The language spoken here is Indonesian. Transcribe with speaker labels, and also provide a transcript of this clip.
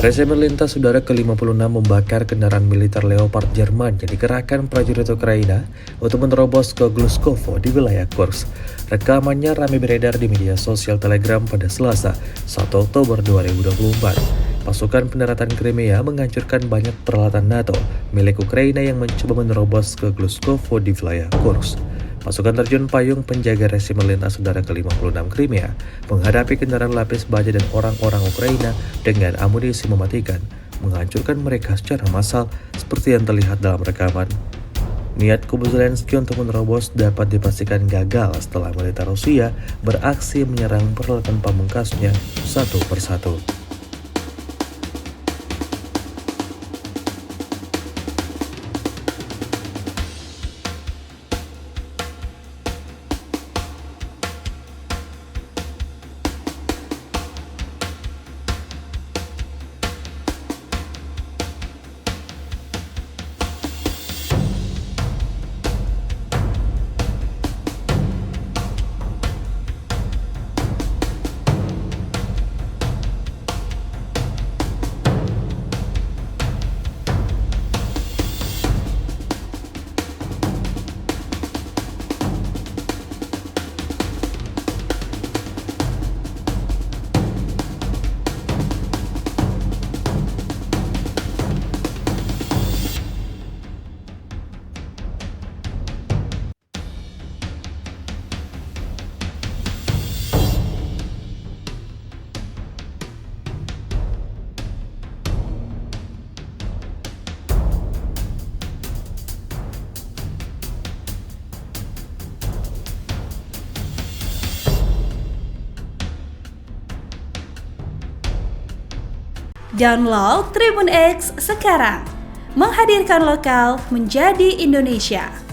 Speaker 1: Resimen lintas udara ke-56 membakar kendaraan militer Leopard Jerman yang dikerahkan prajurit Ukraina untuk menerobos ke Gluskovo di wilayah Kursk. Rekamannya ramai beredar di media sosial Telegram pada Selasa, 1 Oktober 2024. Pasukan pendaratan Crimea menghancurkan banyak peralatan NATO milik Ukraina yang mencoba menerobos ke Gluskovo di wilayah Kursk. Pasukan terjun payung penjaga resimen lintas udara ke-56 Crimea menghadapi kendaraan lapis baja dan orang-orang Ukraina dengan amunisi mematikan, menghancurkan mereka secara massal seperti yang terlihat dalam rekaman. Niat kubu Zelensky untuk menerobos dapat dipastikan gagal setelah militer Rusia beraksi menyerang peralatan pamungkasnya satu persatu.
Speaker 2: Download Tribun X sekarang, menghadirkan lokal menjadi Indonesia.